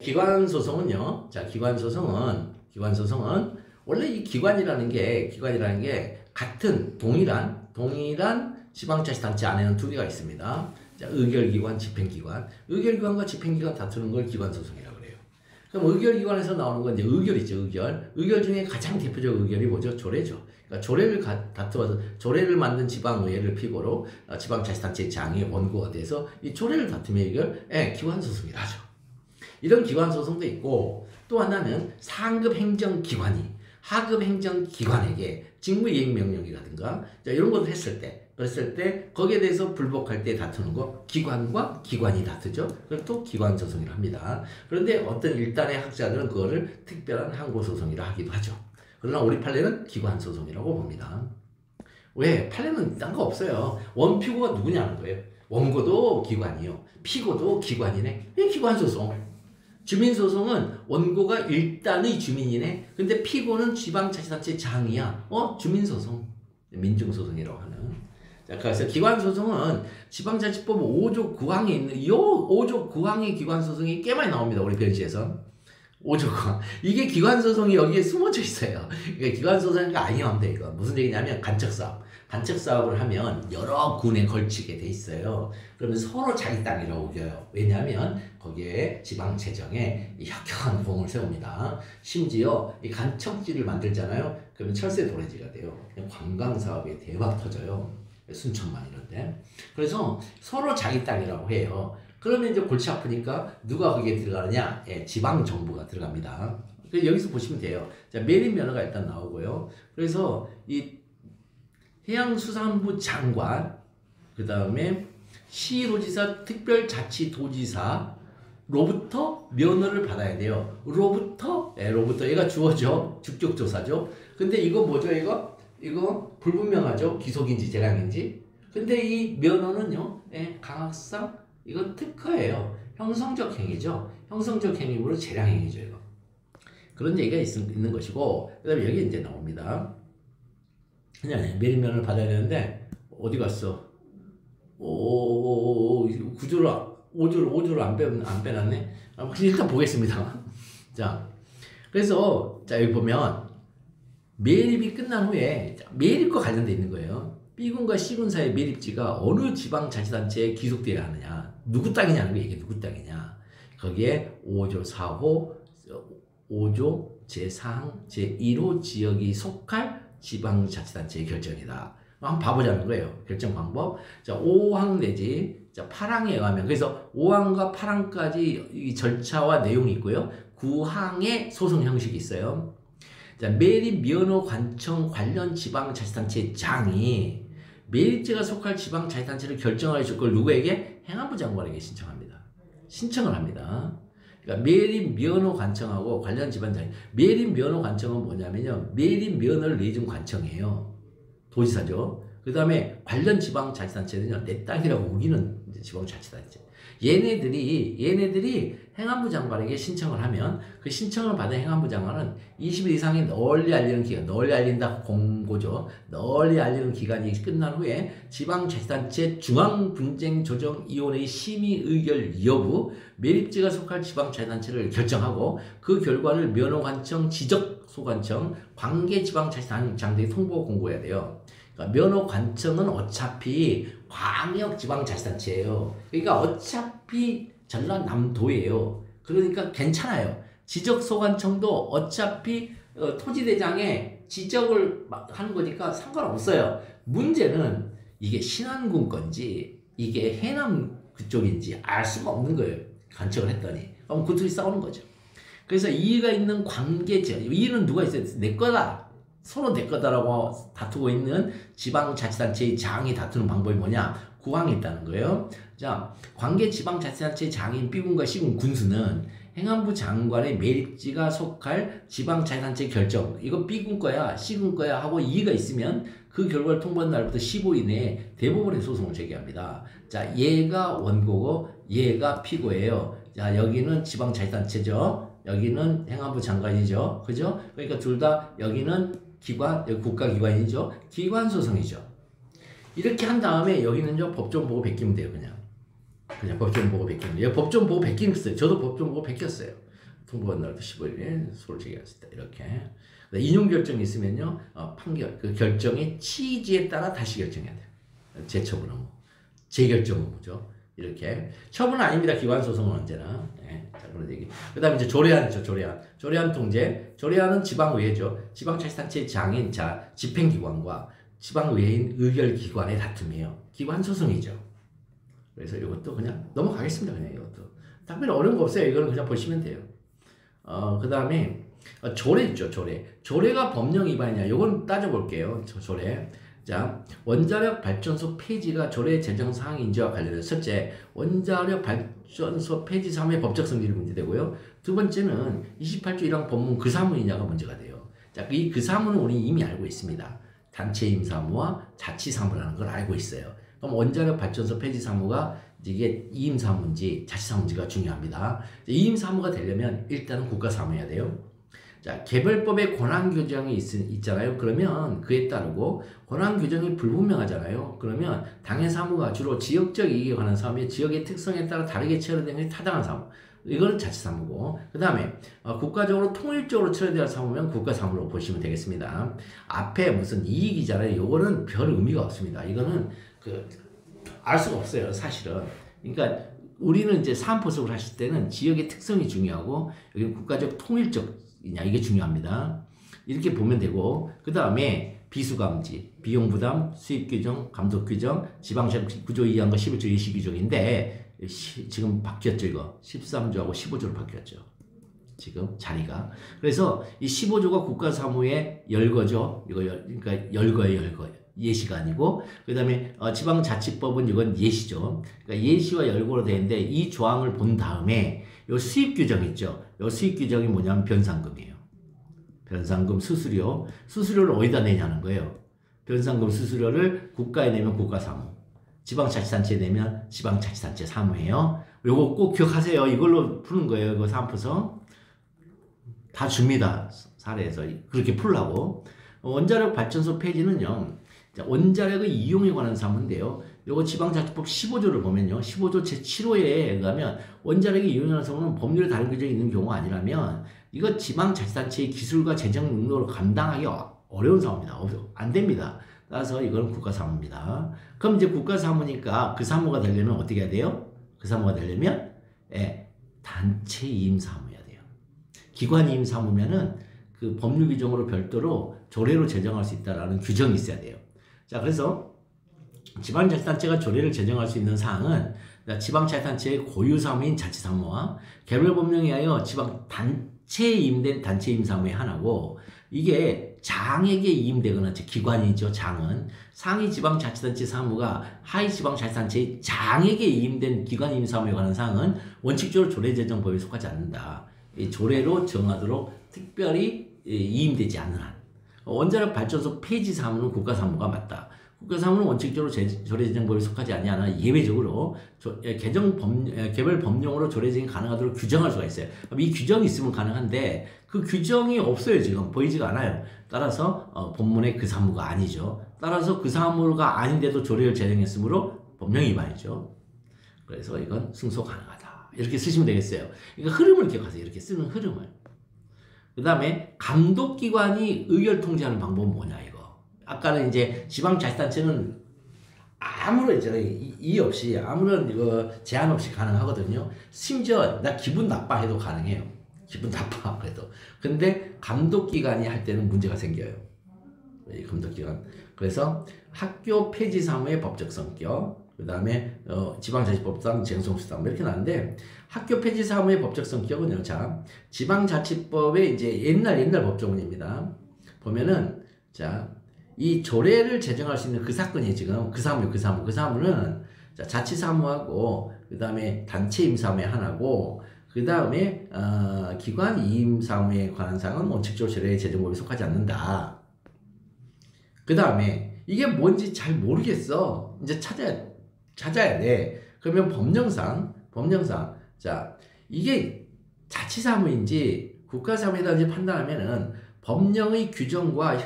기관 소송은요. 자, 기관 소송은 원래 이 기관이라는 게 같은 동일한 지방자치단체 안에는 두 개가 있습니다. 자, 의결기관, 집행기관. 의결기관과 집행기관 다투는 걸 기관소송이라고 그래요. 그럼 의결기관에서 나오는 건 이제 의결이죠, 의결. 의결 중에 가장 대표적 의결이 뭐죠? 조례죠. 그러니까 조례를 다투어서 조례를 만든 지방의회를 피고로 지방자치단체 장이 원고가 돼서 이 조례를 다투면 이걸 기관소송이라 하죠. 이런 기관소송도 있고 또 하나는 상급 행정기관이 하급 행정기관에게 직무이행명령이라든가 이런 것을 그랬을 때 거기에 대해서 불복할 때 다투는 거 기관과 기관이 다투죠. 그걸 또 기관소송이라 합니다. 그런데 어떤 일단의 학자들은 그거를 특별한 항고소송이라 하기도 하죠. 그러나 우리 판례는 기관소송이라고 봅니다. 왜? 판례는 딴 거 없어요. 원피고가 누구냐는 거예요. 원고도 기관이요. 피고도 기관이네. 이게 기관소송. 주민소송은 원고가 일단의 주민이네. 근데 피고는 지방자치단체 장이야. 주민소송. 민중소송이라고 하는. 자, 그래서 기관소송은 지방자치법 5조 9항에 있는 이 5조 9항의 기관소송이 꽤 많이 나옵니다. 우리 변시에서. 5조 9항. 이게 기관소송이 여기에 숨어져 있어요. 그러니까 기관소송이 아니면 돼, 이거. 무슨 얘기냐면 간척사업을 하면 여러 군에 걸치게 돼 있어요. 그러면 서로 자기 땅이라고 우겨요. 왜냐하면 거기에 지방재정에 혁혁한 공을 세웁니다. 심지어 이 간척지를 만들잖아요. 그러면 철새 도래지가 돼요. 관광사업이 대박 터져요. 순천만 이런데. 그래서 서로 자기 땅이라고 해요. 그러면 이제 골치 아프니까 누가 거기에 들어가느냐? 지방정부가 들어갑니다. 여기서 보시면 돼요. 자, 매립면허가 일단 나오고요. 그래서 이 해양수산부 장관, 그 다음에 시도지사, 특별자치도지사로부터 면허를 받아야 돼요. 로부터 얘가 주어죠. 주격조사죠. 근데 이거 뭐죠, 이거 불분명하죠. 기속인지 재량인지. 근데 이 면허는요, 강학상, 이건 특허예요. 형성적 행위죠. 형성적 행위로 재량행위죠, 이거. 그런 얘기가 있는 것이고, 그 다음에 여기 이제 나옵니다. 그냥 매립면허를 받아야 되는데 어디 갔어? 구조를 5조를 안 빼놨네. 일단 보겠습니다. 자, 그래서 자 여기 보면 매립이 끝난 후에 매립과 관련돼 있는 거예요. B군과 C군 사이의 매립지가 어느 지방자치단체에 기속되어야 하느냐, 누구 땅이냐는 거, 이게 누구 땅이냐. 거기에 5조 4호 5조 제4항 제1호 지역이 속할 지방자치단체의 결정이다. 한번 봐보자는 거예요. 결정 방법. 자, 5항 내지 8항에 의하면, 그래서 5항과 8항까지 이 절차와 내용이 있고요. 9항에 소송 형식이 있어요. 자, 매립 면허 관청 관련 지방자치단체 장이 매립지가 속할 지방자치단체를 결정하여 줄 걸 누구에게? 행안부 장관에게 신청을 합니다. 그러니까 매립 면허 관청하고 관련 지방자치, 매립 면허 관청은 뭐냐면요, 매립 면허를 내준 관청이에요. 도지사죠. 그 다음에 관련 지방자치단체는요, 내 땅이라고 우기는 지방자치단체. 얘네들이 행안부 장관에게 신청을 하면 그 신청을 받은 행안부 장관은 20일 이상의 널리 알리는 기간, 널리 알린다 공고죠. 널리 알리는 기간이 끝난 후에 지방자치단체 중앙분쟁조정위원회의 심의 의결 여부, 매립지가 속할 지방자치단체를 결정하고 그 결과를 면허관청, 지적소관청, 관계지방자치단장들이 통보 공고해야 돼요. 그러니까 면허관청은 어차피 광역지방자치단체예요. 그러니까 어차피 전라남도예요. 그러니까 괜찮아요. 지적소관청도 어차피 토지대장에 지적을 하는 거니까 상관없어요. 문제는 이게 신안군 건지 이게 해남 그쪽인지 알 수가 없는 거예요. 관청을 했더니. 그럼 그 둘이 싸우는 거죠. 그래서 이의가 있는 관계죠. 이의는 누가 있어요? 내 거다. 서로 내 거다라고 다투고 있는 지방자치단체의 장이 다투는 방법이 뭐냐? 9항이 있다는 거예요. 자, 관계 지방자치단체 장인 B군과 C군 군수는 행안부 장관의 매립지가 속할 지방자치단체 결정, 이거 B군 거야, C군 거야 하고 이의가 있으면 그 결과를 통보한 날부터 15일 내에 대법원에 소송을 제기합니다. 자, 얘가 원고고 얘가 피고예요. 자, 여기는 지방자치단체죠. 여기는 행안부 장관이죠. 그죠? 그러니까 둘 다 여기는 기관, 여기 국가기관이죠. 기관소송이죠. 이렇게 한 다음에 여기는요, 법정 보고 베끼면 돼요, 그냥 법정 보고 베끼면 돼요. 법정 보고 베끼는 거어요. 저도 법정 보고 베꼈어요. 통보한 날부터 15일에 소를 제기할 수 있다. 이렇게. 인용 결정이 있으면요, 판결, 그 결정의 취지에 따라 다시 결정해야 돼요. 재처분 의무, 재결정 의무죠. 이렇게. 처분은 아닙니다. 기관 소송은 언제나. 네. 자, 그런 얘기. 그 다음에 이제 조례안이죠. 조례안. 조례안 통제. 조례안은 지방의회죠. 지방자치단체의 장인, 집행기관과 지방의회인 의결기관의 다툼이에요. 기관 소송이죠. 그래서 이것도 그냥 넘어가겠습니다. 그냥 이것도. 특별히 어려운 거 없어요. 이거는 그냥 보시면 돼요. 그 다음에 조례 있죠. 조례. 조례가 법령 위반이냐. 이건 따져볼게요. 조례. 자, 원자력 발전소 폐지가 조례 제정 사항인지와 관련해서 첫째, 원자력 발전소 폐지 사무의 법적 성질이 문제되고요. 두 번째는 28조 1항 법문 그 사무이냐가 문제가 돼요. 자, 그 사무는 우리 이미 알고 있습니다. 단체 임임 사무와 자치 사무라는 걸 알고 있어요. 그럼 원자력 발전소 폐지 사무가 이게 이임 사무인지 자치 사무인지가 중요합니다. 이임 사무가 되려면 일단은 국가 사무해야 돼요. 자, 개별법에 권한 규정이 있잖아요. 그러면 그에 따르고 권한 규정이 불분명하잖아요. 그러면 당해 사무가 주로 지역적 이익에 관한 사무의 지역의 특성에 따라 다르게 처리되는 것이 타당한 사무. 이거는 자치사무고, 그 다음에 국가적으로 통일적으로 처리될 사무면 국가사무로 보시면 되겠습니다. 앞에 무슨 이익이잖아요. 요거는 별 의미가 없습니다. 이거는 알 수가 없어요, 사실은. 그러니까 우리는 이제 사안포석을 하실 때는 지역의 특성이 중요하고 여기 국가적 통일적이냐 이게 중요합니다. 이렇게 보면 되고, 그 다음에 비수감지, 비용부담, 수입규정, 감독규정, 지방자치구조 2항과 11조 예시규정인데 지금 바뀌었죠. 이거 13조하고 15조로 바뀌었죠. 지금 자리가. 그래서 이 15조가 국가사무의 열거죠. 이거 그러니까 열거예요. 예시가 아니고, 그 다음에 지방자치법은 이건 예시죠. 그러니까 예시와 열거로 되는데 이 조항을 본 다음에 요 수입규정 있죠. 요 수입규정이 뭐냐면 변상금이에요. 변상금 수수료를 어디다 내냐는 거예요. 변상금 수수료를 국가에 내면 국가사무, 지방자치단체에 내면 지방자치단체 사무예요. 요거 꼭 기억하세요. 이걸로 푸는 거예요. 이거 사안포석 다 줍니다. 사례에서 그렇게 풀라고. 원자력 발전소 폐지는요, 원자력의 이용에 관한 사무인데요. 요거 지방자치법 15조를 보면요, 15조 제7호에 의하면 원자력의 이용에 관한 사무는 법률에 다른 규정이 있는 경우가 아니라면 이거 지방자치단체의 기술과 재정 능력으로 감당하기 어려운 사무입니다. 안 됩니다. 따라서 이건 국가사무입니다. 그럼 이제 국가사무니까 그 사무가 되려면 어떻게 해야 돼요? 그 사무가 되려면 단체 이임 사무여야 돼요. 기관 이임 사무면은 그 법률 규정으로 별도로 조례로 제정할 수 있다라는 규정이 있어야 돼요. 자, 그래서 지방자치단체가 조례를 제정할 수 있는 사항은 지방자치단체의 고유 사무인 자치사무와 개별 법령에 의하여 지방 단체에 이임된 단체 이임 사무의 하나고, 이게 장에게 이임되거나 기관이죠. 장은 상위 지방자치단체 사무가 하위 지방자치단체의 장에게 이임된 기관 이임 사무에 관한 사항은 원칙적으로 조례 제정 법에 속하지 않는다. 이 조례로 정하도록 특별히 이임되지 않는 한. 원자력 발전소 폐지 사무는 국가사무가 맞다. 국가사무는 원칙적으로 조례 제정법에 속하지 않냐 예외적으로 개별 법령으로 조례 제정이 가능하도록 규정할 수가 있어요. 이 규정이 있으면 가능한데 그 규정이 없어요. 지금 보이지가 않아요. 따라서 본문의 그 사무가 아니죠. 따라서 그 사무가 아닌데도 조례를 제정했으므로 법령 위반이죠. 그래서 이건 승소 가능하다. 이렇게 쓰시면 되겠어요. 그러니까 흐름을 기억하세요. 이렇게 쓰는 흐름을. 그 다음에 감독기관이 의결 통제하는 방법은 뭐냐 이거. 아까는 이제 지방자치단체는 아무런 이의 없이 아무런 제한 없이 가능하거든요. 심지어 나 기분 나빠 해도 가능해요. 기분 나빠 그래도. 근데 감독기관이 할 때는 문제가 생겨요. 이 감독기관. 그래서 학교 폐지 사무의 법적 성격, 그 다음에 지방자치법상 쟁송수당 이렇게 나는데, 학교 폐지 사무의 법적 성격은요, 자, 지방자치법의 이제 옛날 법조문입니다. 보면은, 자, 이 조례를 제정할 수 있는 그 사건이 지금 그 사무는 자, 자치사무하고 그 다음에 단체 임사무의 하나고, 그 다음에 기관 이임사무에 관한 사항은 원칙적으로 조례 제정법에 속하지 않는다. 그 다음에 이게 뭔지 잘 모르겠어. 이제 찾아야 돼. 그러면 법령상 자, 이게 자치사무인지 국가사무인지 판단하면은 법령의 규정과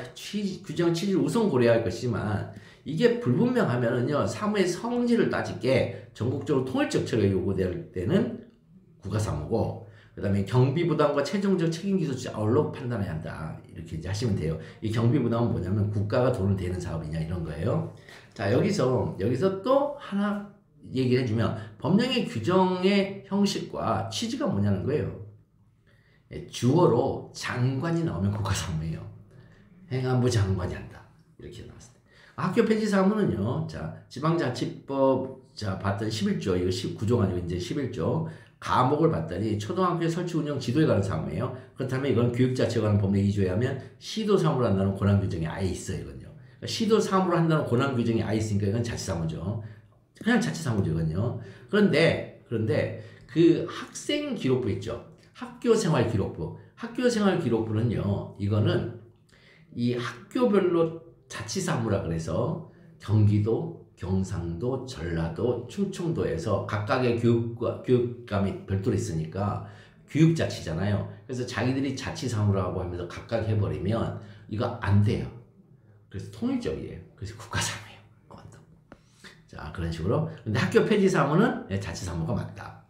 규정 취지를 우선 고려할 것이지만, 이게 불분명하면은요, 사무의 성질을 따질 게 전국적으로 통일적 처리가 요구될 때는 국가사무고, 그 다음에 경비부담과 최종적 책임기소 아울러 판단해야 한다. 이렇게 이제 하시면 돼요. 이 경비부담은 뭐냐면 국가가 돈을 대는 사업이냐 이런 거예요. 자, 여기서 또 하나 얘기를 해주면 법령의 규정의 형식과 취지가 뭐냐는 거예요. 주어로 장관이 나오면 국가사무예요. 행안부 장관이 한다. 이렇게 나왔을 때. 학교 폐지 사무는요. 자, 지방자치법 봤더니 11조, 이거 19조가 아니고 이제 11조. 과목을 봤더니 초등학교 설치 운영 지도에 관한 사무예요. 그렇다면 이건 교육자치에 관한 법령 2조에 하면 시도 사무를 한다는 권한 규정이 아예 있어요, 이건요. 그러니까 시도 사무를 한다는 권한 규정이 아예 있으니까 이건 자치사무죠. 그냥 자치사무죠, 이건요. 그런데 그 학생 기록부 있죠. 학교생활 기록부. 학교생활 기록부는요, 이거는 이 학교별로 자치사무라 그래서 경기도, 경상도, 전라도, 충청도에서 각각의 교육감이 별도로 있으니까 교육자치잖아요. 그래서 자기들이 자치사무라고 하면서 각각 해버리면 이거 안 돼요. 그래서 통일적이에요. 그래서 국가사무예요. 그것도. 자, 그런 식으로. 근데 학교 폐지 사무는 자치사무가 맞다.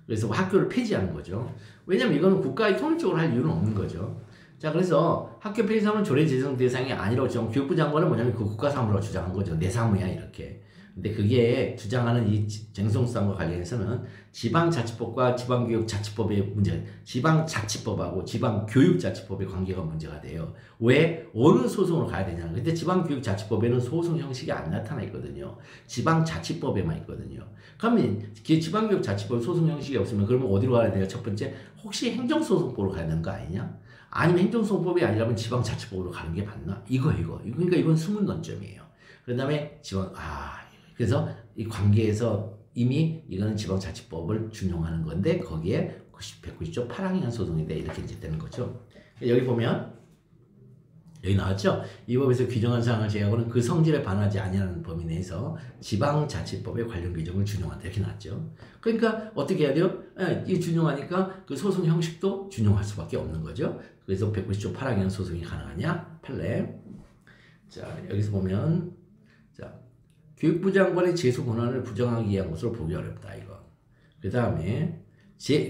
그래서 학교를 폐지하는 거죠. 왜냐면 이거는 국가의 통일적으로 할 이유는 없는 거죠. 자, 그래서 학교 폐지 사무는 조례 제정 대상이 아니라고 지금 교육부 장관은 뭐냐면 그 국가 사무라고 주장한 거죠. 내 사무야, 이렇게. 근데 그게 주장하는 이 쟁송성과 관련해서는 지방자치법과 지방교육자치법의 문제, 지방자치법하고 지방교육자치법의 관계가 문제가 돼요. 왜? 어느 소송으로 가야 되냐는 거예요. 근데 지방교육자치법에는 소송 형식이 안 나타나 있거든요. 지방자치법에만 있거든요. 그러면 지방교육자치법 소송 형식이 없으면 그러면 어디로 가야 돼요? 첫 번째, 혹시 행정소송법으로 가야 되는 거 아니냐? 아니면 행정소송법이 아니라면 지방자치법으로 가는 게 맞나? 그러니까 이건 숨은 논점이에요. 그 다음에 그래서 이 관계에서 이미 이거는 지방자치법을 준용하는 건데 거기에 190조 8항의 소송인데 이렇게 이제 되는 거죠. 여기 보면 여기 나왔죠. 이 법에서 규정한 사항을 제외하고는 그 성질에 반하지 아니하는 범위 내에서 지방자치법의 관련 규정을 준용한다 이렇게 나왔죠. 그러니까 어떻게 해야 돼요? 이 준용하니까 그 소송 형식도 준용할 수밖에 없는 거죠. 그래서 190조 8항의 소송이 가능하냐? 판례. 자, 여기서 보면 교육부 장관의 제소 권한을 부정하기 위한 것으로 보기 어렵다, 이거. 그 다음에,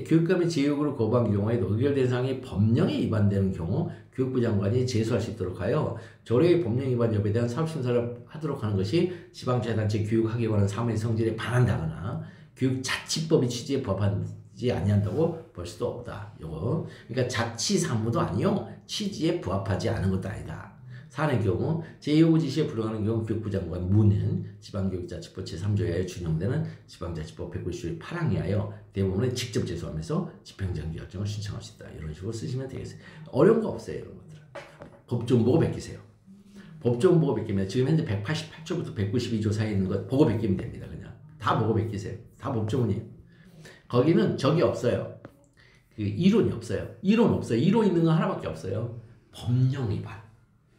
교육감이 제의역으로 거부한 경우에도 의결된 사항이 법령에 위반되는 경우 교육부 장관이 제소할 수 있도록 하여 조례의 법령 위반 여부에 대한 사업심사를 하도록 하는 것이 지방자치단체 교육학에 관한 사무의 성질에 반한다거나 교육자치법의 취지에 부합하지 아니한다고 볼 수도 없다. 요거. 그러니까 자치사무도 아니요. 취지에 부합하지 않은 것도 아니다. 사안의 경우 제2호구 지시에 불응하는 경우 교육부 장관 무는 지방교육자치법 제3조에 준용되는 지방자치법 190조 8항에 하여 대법원에 직접 제소하면서 집행정지 결정을 신청할 수 있다. 이런 식으로 쓰시면 되겠어요. 어려운 거 없어요. 이런 것들은. 법조문 보고 베끼세요. 법조문 보고 베끼면 지금 현재 188조부터 192조 사이에 있는 것 보고 베끼면 됩니다. 그냥 다 보고 베끼세요. 다 법조문이에요. 거기는 적이 없어요. 그 이론이 없어요. 이론 없어요. 이론 있는 거 하나밖에 없어요. 법령 위반.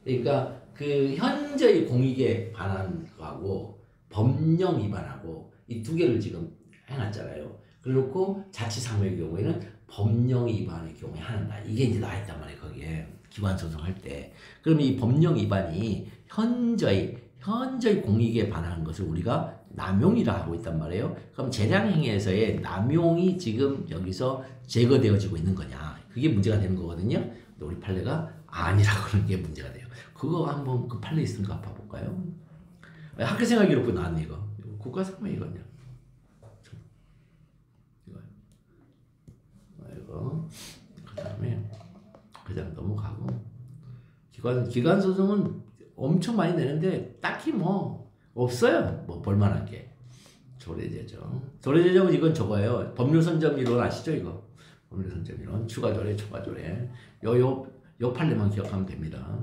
그러니까 그 현재의 공익에 반한 거하고 법령 위반하고 이 두 개를 지금 해놨잖아요. 그래놓고 자치사무의 경우에는 법령 위반의 경우에 하는다. 이게 이제 나와있단 말이에요. 거기에 기관소송할 때. 그럼 이 법령 위반이 현저히 공익에 반하는 것을 우리가 남용이라 하고 있단 말이에요. 그럼 재량행위에서의 남용이 지금 여기서 제거되어지고 있는 거냐. 그게 문제가 되는 거거든요. 근데 우리 판례가 아니라고 하는 게 문제가 돼요. 그거 한번 그 판례 있으니까 봐볼까요? 학교생활 기록부 나왔네 이거. 국가사무 이거냐? 이거. 그다음 넘어가고 기관 소송은 엄청 많이 내는데 딱히 뭐 없어요. 뭐 볼만한 게 조례제정 이건 저거예요. 법률 선점 이론 아시죠 이거? 법률 선점 이론 추가 조례 초과 조례 요 판례만 기억하면 됩니다.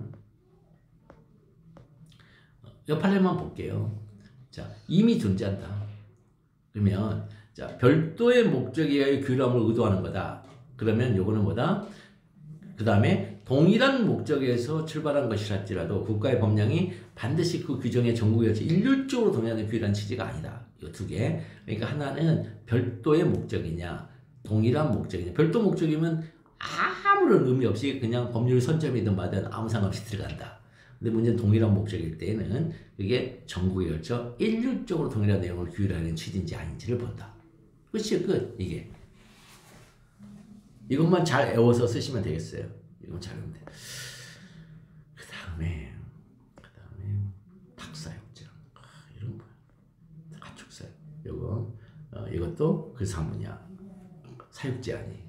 요 판례만 볼게요. 자, 이미 존재한다. 그러면 자, 별도의 목적에 의해 규율함을 의도하는 거다. 그러면 요거는 뭐다? 그 다음에 동일한 목적에서 출발한 것이랄지라도 국가의 법령이 반드시 그 규정의 전국에서 일률적으로 동일한 규율한 취지가 아니다. 이 두 개. 그러니까 하나는 별도의 목적이냐, 동일한 목적이냐. 별도 목적이면 아무런 의미 없이 그냥 법률 선점이든 뭐든 아무 상관없이 들어간다. 근데 문제는 동일한 목적일 때는 그게 전국에 걸쳐 일률적으로 동일한 내용을 규율하는 취지인지 아닌지를 본다. 끝이에요, 끝. 이게. 이것만 잘 외워서 쓰시면 되겠어요. 이것만 잘 외우면 돼요. 그 다음에 탁사육자. 이런 거야. 가축사. 이것도 그 사무냐. 사육제한이.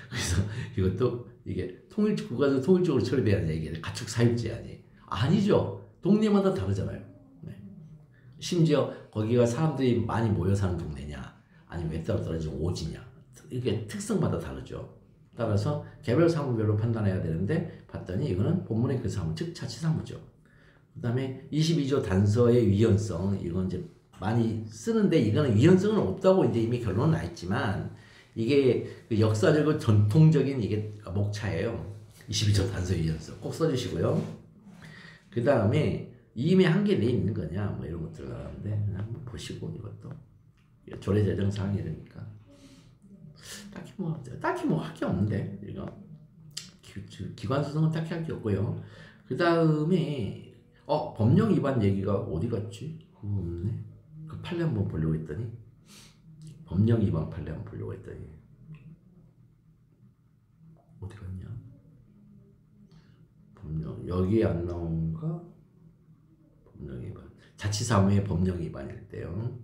그래서 이것도 이게 국가에서 통일적으로 처리돼야 되냐. 이게 가축 사육제한이. 아니죠. 동네마다 다르잖아요. 네. 심지어 거기가 사람들이 많이 모여 사는 동네냐. 아니면 왜 따로 떨어진 오지냐. 이게 특성마다 다르죠. 따라서 개별 사무별로 판단해야 되는데 봤더니 이거는 본문의 그 사무, 즉 자치사무죠. 그 다음에 22조 단서의 위헌성, 이건 이제 많이 쓰는데 이거는 위헌성은 없다고 이제 이미 결론은 나 있지만 이게 그 역사적이고 전통적인 이게 목차예요. 22조 단서의 위헌성 꼭 써주시고요. 그 다음에 이임에 한계 내에 있는 거냐 뭐 이런 것들 나가는데 그냥 한번 보시고 이것도 조례제정사항이 이러니까 딱히 뭐 할 게 없는데 이거 기관 소송은 딱히 할 게 없고요. 그 다음에 법령 위반 얘기가 어디 갔지? 그거 없네. 그 판례 한번 보려고 했더니 법령 위반 판례 한번 보려고 했더니 어디 갔냐? 법령 여기에 안 나온가? 법령 위반 자치사무의 법령 위반일 때요.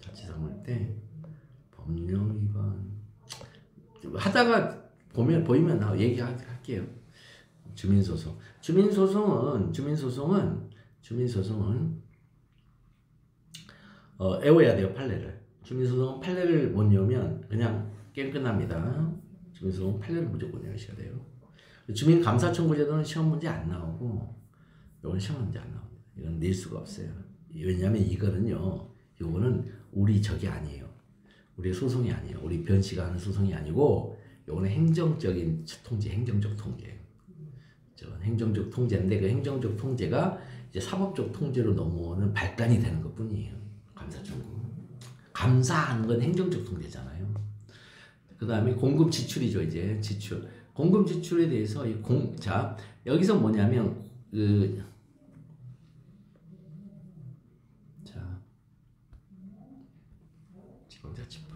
자치사무일 때 법령 위반 하다가 보이면 얘기할게요. 주민소송은 외워야 돼요. 판례를. 주민소송은 판례를 못 외우면 그냥 게임 끝납니다. 주민소송은 판례를 무조건 외우셔야 돼요. 주민감사청구제도는 시험 문제 안 나오고 이건 시험 문제 안 나옵니다. 이건 낼 수가 없어요. 왜냐하면 이거는 우리 적이 아니에요. 우리 소송이 아니에요. 우리 변씨가 하는 소송이 아니고 이거는 행정적인 통제, 행정적 통제. 행정적 통제인데 그 행정적 통제가 이제 사법적 통제로 넘어오는 발단이 되는 것 뿐이에요. 감사청구. 감사하는 건 행정적 통제잖아요. 그 다음에 공급 지출이죠. 이제 지출. 공급 지출에 대해서 자 여기서 뭐냐면 지방자치법.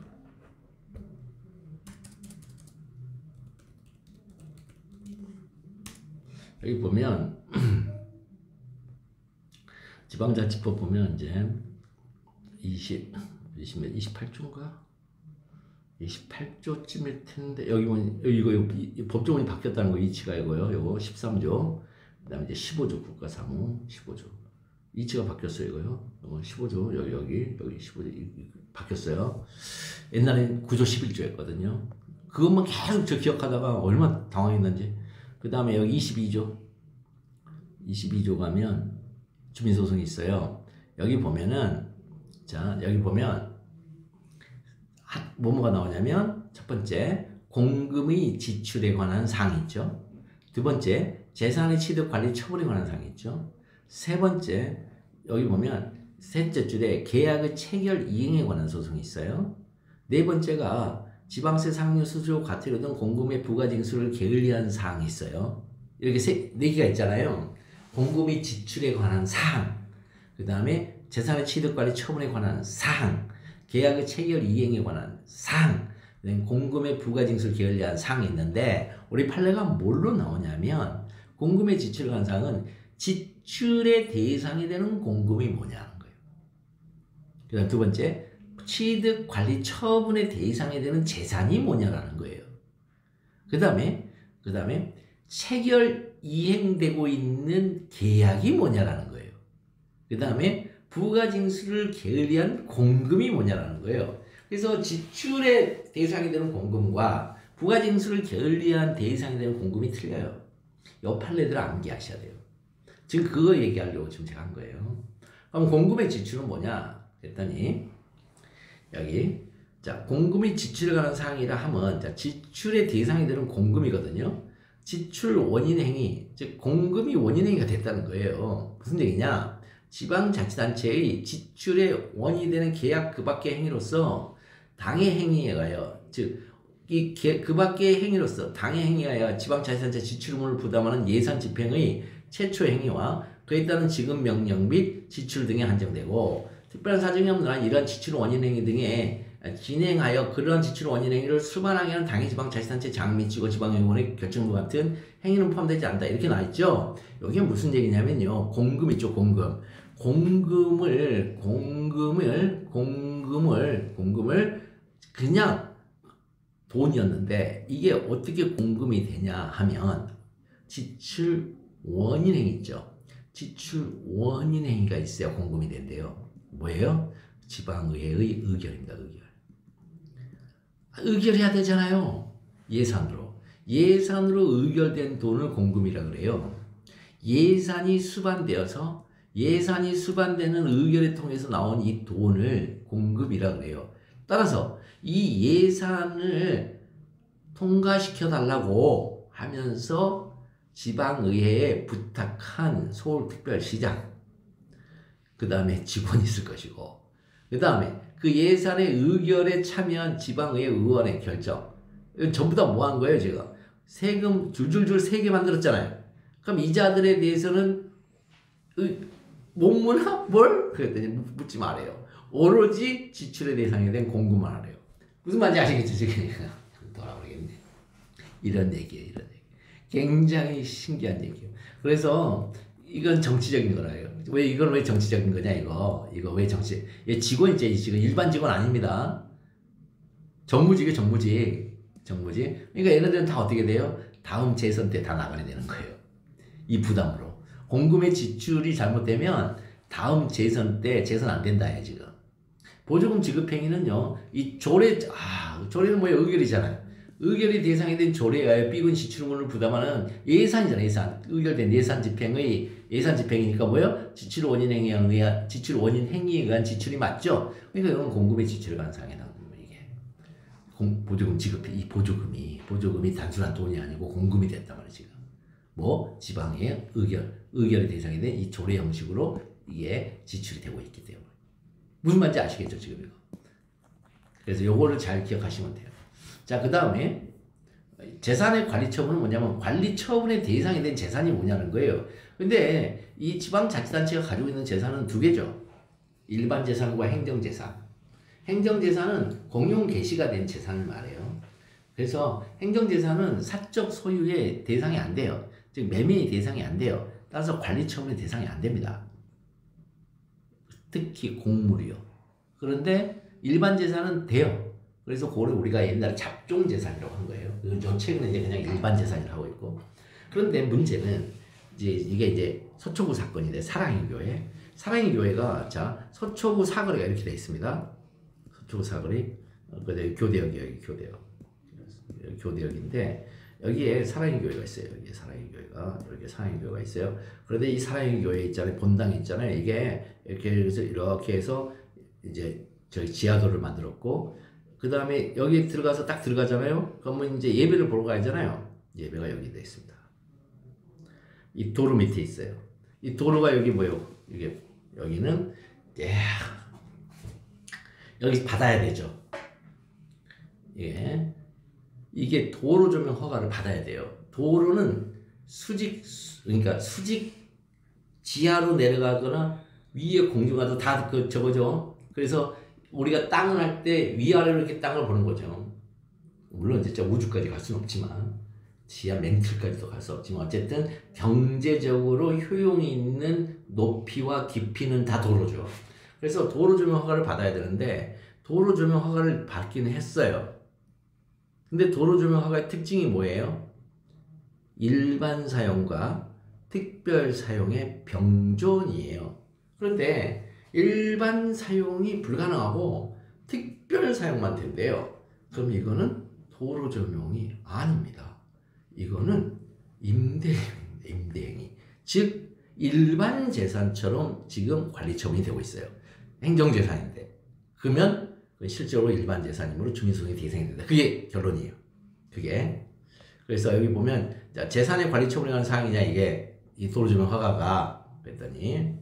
여기 보면 지방자치법 보면 이제 28조인가? 28조쯤일 텐데 여기 보면 이거 법조문이 바뀌었다는 거 이치가 이거요. 요거 13조. 그다음에 이제 15조 국가사무 15조. 이치가 바뀌었어요, 이거요. 요거 15조 여기 15조 바뀌었어요. 옛날엔 9조 11조였거든요. 그것만 계속 저 기억하다가 얼마나 당황했는지. 그 다음에 여기 22조 가면 주민소송이 있어요. 여기 보면은 여기 보면 뭐가 나오냐면 첫 번째 공금의 지출에 관한 사항이 있죠. 두 번째 재산의 취득 관리 처분에 관한 사항이 있죠. 세 번째 여기 보면 셋째 줄에 계약의 체결 이행에 관한 소송이 있어요. 네 번째가 지방세 상류 수수료 과태료 등 공금의 부가징수를 게을리한 사항이 있어요. 이렇게 네 개가 있잖아요. 공금의 지출에 관한 사항, 그 다음에 재산의 취득관리 처분에 관한 사항, 계약의 체결 이행에 관한 사항, 공금의 부가징수를 게을리한 사항이 있는데 우리 판례가 뭘로 나오냐면 공금의 지출에 관한 사항은 지출의 대상이 되는 공금이 뭐냐는 거예요. 그 다음 두 번째 취득관리 처분의 대상이 되는 재산이 뭐냐라는 거예요. 그 다음에 체결 이행되고 있는 계약이 뭐냐라는 거예요. 그 다음에 부가징수를 게을리한 공금이 뭐냐라는 거예요. 그래서 지출의 대상이 되는 공금과 부가징수를 게을리한 대상이 되는 공금이 틀려요. 이 판례들을 암기하셔야 돼요. 지금 그거 얘기하려고 지금 제가 한 거예요. 그럼 공금의 지출은 뭐냐 했더니 여기 공금의 지출에 관한 사항이라 하면 지출의 대상이 되는 공금이거든요. 지출 원인 행위, 즉 공금이 원인 행위가 됐다는 거예요. 무슨 얘기냐? 지방자치단체의 지출의 원인이 되는 계약 그 밖의 행위로서 당의 행위에 의하여, 즉 그 밖의 행위로서 당의 행위에 의하여 지방자치단체 지출물을 부담하는 예산 집행의 최초 행위와 그에 따른 지급 명령 및 지출 등에 한정되고 특별한 사정이 없는 한 이러한 지출 원인 행위 등의 진행하여 그러한 지출 원인 행위를 수반하게 하는 당해 지방자치단체 장 및 지방의원의 결정과 같은 행위는 포함되지 않는다. 이렇게 나와있죠. 여기에 무슨 얘기냐면요. 공금 있죠. 공금. 공금을 그냥 돈이었는데 이게 어떻게 공금이 되냐 하면 지출 원인 행위 있죠. 지출 원인 행위가 있어야 공금이 된대요. 뭐예요? 지방의회의 의결입니다. 의결해야 되잖아요. 예산으로 의결된 돈을 공금이라 그래요. 예산이 수반되어서 예산이 수반되는 의결을 통해서 나온 이 돈을 공금이라 그래요. 따라서 이 예산을 통과시켜 달라고 하면서 지방의회에 부탁한 서울특별시장, 그 다음에 직원이 있을 것이고, 그 다음에 그 예산의 의결에 참여한 지방의회 의원의 결정, 이건 전부 다 뭐 한 거예요, 제가? 세금 줄줄줄 세게 만들었잖아요. 그럼 이자들에 대해서는 못 무나? 뭘? 그랬더니 묻지 말아요. 오로지 지출의 대상이 된 공금만 하래요. 무슨 말인지 아시겠죠, 지금? 돌아버리겠네. 이런 얘기예요. 굉장히 신기한 얘기예요. 그래서 이건 정치적인 거라요. 이건 왜 정치적인 거냐, 이거 왜 정치? 얘 직원이지, 지금 일반 직원 아닙니다. 정무직이에요, 정무직. 그러니까 얘네들은 다 어떻게 돼요? 다음 재선 때 다 나가야 되는 거예요. 이 부담으로. 공금의 지출이 잘못되면 다음 재선 때 재선 안 된다, 얘 지금. 보조금 지급행위는요, 이 조례는 뭐예요? 의결이잖아요. 의결이 대상이 된 조례에 의하여 삐근 지출금을 부담하는 예산이잖아요, 예산. 의결된 예산 집행이니까 뭐예요? 지출 원인 행위에 의한 지출이 맞죠? 그러니까 이건 공금의 지출에 관한 사항에 나오는 거예요, 이게. 보조금 지급이, 이 보조금이 단순한 돈이 아니고 공금이 됐단 말이에요, 지금. 지방의 의결의 대상이 된 이 조례 형식으로 이게 지출이 되고 있기 때문에. 무슨 말인지 아시겠죠, 지금 이거? 그래서 요거를 잘 기억하시면 돼요. 자, 그 다음에 재산의 관리 처분은 뭐냐면 관리 처분의 대상이 된 재산이 뭐냐는 거예요. 근데 이 지방자치단체가 가지고 있는 재산은 두 개죠. 일반 재산과 행정재산. 행정재산은 공용 개시가 된 재산을 말해요. 그래서 행정재산은 사적 소유의 대상이 안 돼요. 즉 매매의 대상이 안 돼요. 따라서 관리 처분의 대상이 안 됩니다. 특히 공물이요. 그런데 일반 재산은 돼요. 그래서 그걸 우리가 옛날에 잡종재산이라고 한 거예요. 저 최근에 이제 그냥 일반 재산이라고 하고 있고. 그런데 문제는 이게 서초구 사건인데 사랑의 교회. 사랑의 교회가 서초구 사거리가 이렇게 되어 있습니다. 서초구 사거리. 교대역이에요, 교대역인데 여기에 사랑의 교회가 있어요. 여기에 사랑의 교회가 이렇게 사랑의 교회가 있어요. 그런데 이 사랑의 교회 있잖아요, 본당이 있잖아요. 이게 이렇게 해서 이제 저희 지하도를 만들었고, 그 다음에 여기 들어가서 딱 들어가잖아요. 그러면 이제 예배를 보러 가야잖아요. 예배가 여기 돼 있습니다. 이 도로 밑에 있어요. 이 도로가 여기 뭐예요? 여기는 여기 받아야 되죠. 예. 이게 도로 조명 허가를 받아야 돼요. 도로는 그러니까 수직 지하로 내려가거나 위에 공중가도 다 저거죠. 그래서 우리가 땅을 할 때 위아래로 이렇게 땅을 보는 거죠. 물론 진짜 우주까지 갈 수는 없지만 지하 맹틀까지도 갈 수 없지만 어쨌든 경제적으로 효용이 있는 높이와 깊이는 다 도로죠. 그래서 도로 조명 허가를 받아야 되는데 도로 조명 허가를 받기는 했어요. 근데 도로 조명 허가의 특징이 뭐예요? 일반 사용과 특별 사용의 병존이에요. 그런데 일반 사용이 불가능하고 특별 사용만 된대요. 그럼 이거는 도로 조명이 아닙니다. 이거는 임대행위. 즉 일반 재산처럼 지금 관리 처분이 되고 있어요. 행정재산인데. 그러면 실제로 일반 재산이므로 주민소득의 대상이 된다. 그게 결론이에요. 그래서 여기 보면 재산의 관리 처분에 관한 사항이냐 이게 이 도로조명 허가가 그랬더니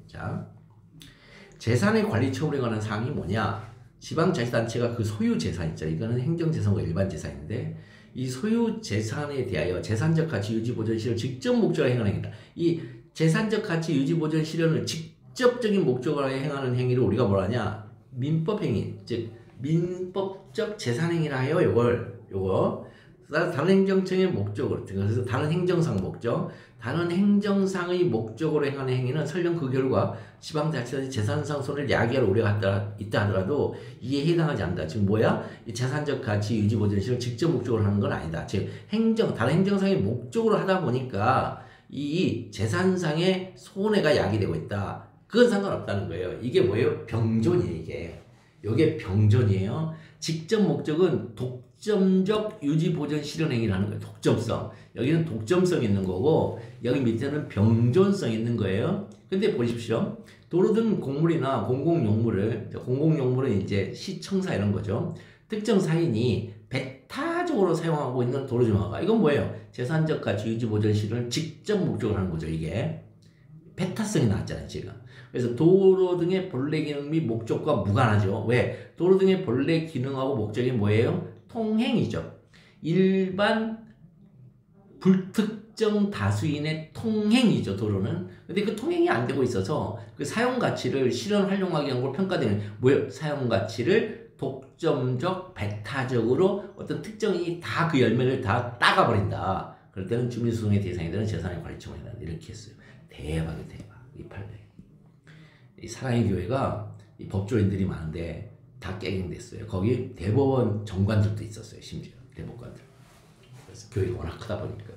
재산의 관리 처분에 관한 사항이 뭐냐? 지방자치단체가 그 소유 재산 있잖아요. 이거는 행정재산과 일반 재산인데 이 소유 재산에 대하여 재산적 가치 유지 보전 실현 직접 목적으로 행하는 행위다. 이 재산적 가치 유지 보전 실현을 직접적인 목적으로 행하는 행위를 우리가 뭐라 하냐? 민법 행위, 즉 민법적 재산행위라 해요. 요거 다른 행정청의 목적으로, 그래서 다른 행정상 목적, 다른 행정상의 목적으로 행하는 행위는 설령 그 결과 지방자치단체 재산상 손해를 야기할 우려가 있다 하더라도 이에 해당하지 않는다. 지금 뭐야? 이 재산적 가치 유지 보전 시를 직접 목적으로 하는 건 아니다. 즉 다른 행정상의 목적으로 하다 보니까 이 재산상의 손해가 야기되고 있다. 그건 상관없다는 거예요. 이게 뭐예요? 병존이에요. 이게 병존이에요. 직접 목적은 독점적 유지 보전 실현 행위라는 거예요. 독점성. 여기는 독점성 있는 거고 여기 밑에는 병존성 있는 거예요. 근데 보십시오. 도로 등 공물이나 공공용물은 이제 시청사 이런 거죠. 특정 사인이 배타적으로 사용하고 있는 도로주행허가. 이건 뭐예요? 재산적 가치 유지 보전 실현을 직접 목적으로 하는 거죠. 이게 배타성이 나왔잖아요. 지금. 그래서 도로 등의 본래 기능 및 목적과 무관하죠. 왜? 도로 등의 본래 기능하고 목적이 뭐예요? 통행이죠. 일반 불특정 다수인의 통행이죠. 도로는. 근데 그 통행이 안 되고 있어서 그 사용 가치를 실현 활용하기 위한 걸 평가되는 뭐예요? 사용 가치를 독점적 배타적으로 어떤 특정인이 다 그 열매를 다 따가버린다. 그럴 때는 주민소송의 대상이 되는 재산의 관리청에 해당한다. 이렇게 했어요. 대박이 대박. 이 판례. 이 사랑의 교회가 이 법조인들이 많은데 다 깨갱됐어요. 거기 대법원 정관들도 있었어요. 심지어 대법관들. 그래서 교회가 워낙 크다 보니까.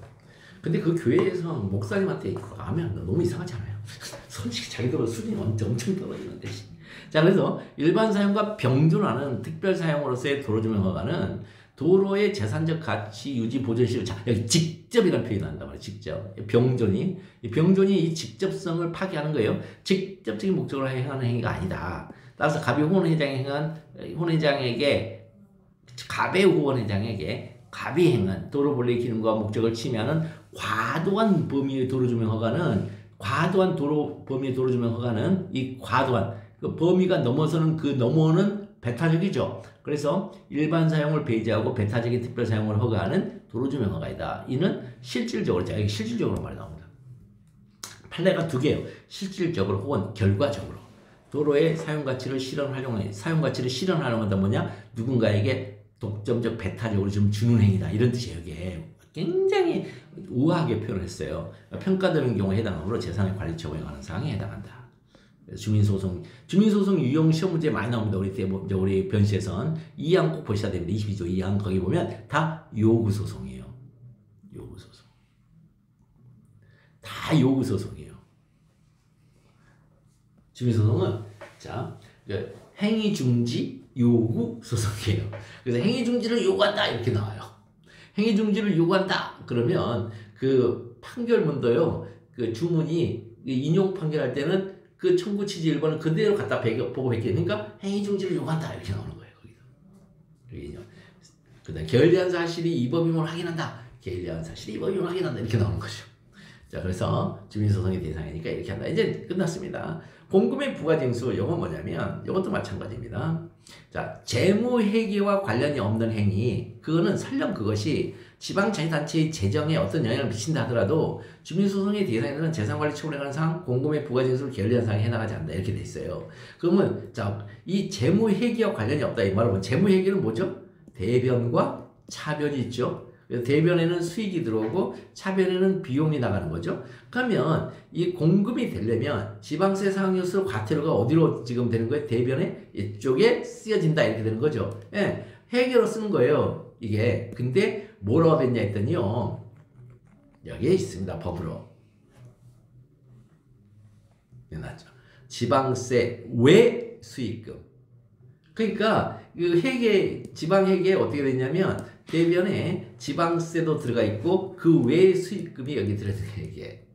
근데 그 교회에서 목사님한테 하면 너무 이상하지 않아요? 솔직히 자기들 수준이 엄청 떨어지는데. 자, 그래서 일반 사용과 병존하는 특별 사용으로서의 도로주행 허가는 도로의 재산적 가치 유지 보전 시를, 자, 여기 직접이라는 표현이 난단 말이에요. 직접. 병존이 이 직접성을 파괴하는 거예요. 직접적인 목적으로 행하는 행위가 아니다. 따라서 갑의 후원 회장에게 갑이 행한 도로 본래의 기능과 목적을 침해하는 과도한 범위의 도로주행 허가는 이 과도한 그 범위가 넘어서는 그 넘어오는 배타적이죠. 그래서 일반 사용을 배제하고 배타적인 특별 사용을 허가하는 도로주행 허가이다. 이는 실질적으로, 자, 여기 실질적으로 말이 나옵니다. 판례가 두 개예요. 실질적으로 혹은 결과적으로. 도로의 사용 가치를 실현하려면 뭐냐? 누군가에게 독점적 배타적으로 좀 주는 행위다. 이런 뜻이에요. 이게 굉장히 우아하게 표현했어요. 평가되는 경우에 해당하므로 재산의 관리처분에 관한 사항에 해당한다. 주민소송 유형 시험 문제 많이 나옵니다. 우리 변시에선 2항 꼭 보셔야 됩니다. 22조 2항 거기 보면 다 요구소송이에요. 요구소송. 다 요구소송이에요. 주민소송은 자 행위중지 요구소송이에요. 그래서 행위중지를 요구한다 이렇게 나와요. 행위중지를 요구한다 그러면 그 판결문도요. 그 주문이 인용 판결할 때는 그 청구 취지 1번을 그대로 갖다 보고 그러니까 행위중지를 요구한다 이렇게 나오는 거예요. 거기서. 그다음 게을리한 사실이 위법임을 확인한다. 게을리한 사실이 위법임을 확인한다 이렇게 나오는 거죠. 자, 그래서 주민소송의 대상이니까 이렇게 한다. 이제 끝났습니다. 공금의 부가징수, 이건 뭐냐면 이것도 마찬가지입니다. 자, 재무회계와 관련이 없는 행위, 그거는 설령 그것이 지방자치단체의 재정에 어떤 영향을 미친다 하더라도 주민소송의 대상에는 재산관리 처분에 관한 사항, 공금의 부가징수를 게을리한 사항에 해당하지 않는다. 이렇게 돼 있어요. 그러면 자, 이 재무회계와 관련이 없다. 이 말은 재무회계는 뭐죠? 대변과 차변이 있죠. 대변에는 수익이 들어오고 차변에는 비용이 나가는 거죠. 그러면 이 공금이 되려면 지방세 상한요소 과태료가 어디로 지금 되는 거예요? 대변에 이쪽에 쓰여진다 이렇게 되는 거죠. 예, 회계로 쓰는 거예요. 이게. 근데 뭐라고 됐냐 했더니요. 여기에 있습니다. 법으로. 나죠. 지방세 외 수익금. 그러니까 그 지방회계에 어떻게 됐냐면 대변에 지방세도 들어가 있고 그 외의 수익금이 여기 들어있는 게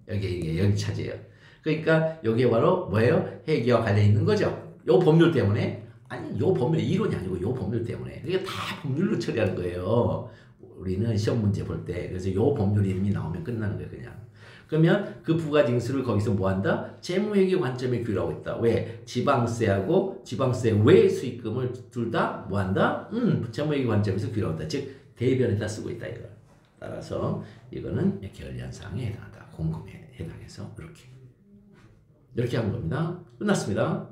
여기 차지해요. 그러니까 여기에 바로 뭐예요? 회계와 관련 있는 거죠. 요 법률 때문에. 아니 요 법률 이론이 아니고 요 법률 때문에. 그게 다 법률로 처리하는 거예요. 우리는 시험 문제 볼 때. 그래서 요 법률 이름이 나오면 끝나는 거예요. 그냥. 그러면 그 부가징수를 거기서 뭐한다? 재무회계 관점에 규율하고 있다. 왜? 지방세하고 지방세 외 수익금을 둘 다 뭐한다? 재무회계 관점에서 규율하고 있다. 즉 대변에다 쓰고 있다. 이거. 따라서 이거는 게을리한 사항에 해당한다. 공금에 해당해서 이렇게 하는 겁니다. 끝났습니다.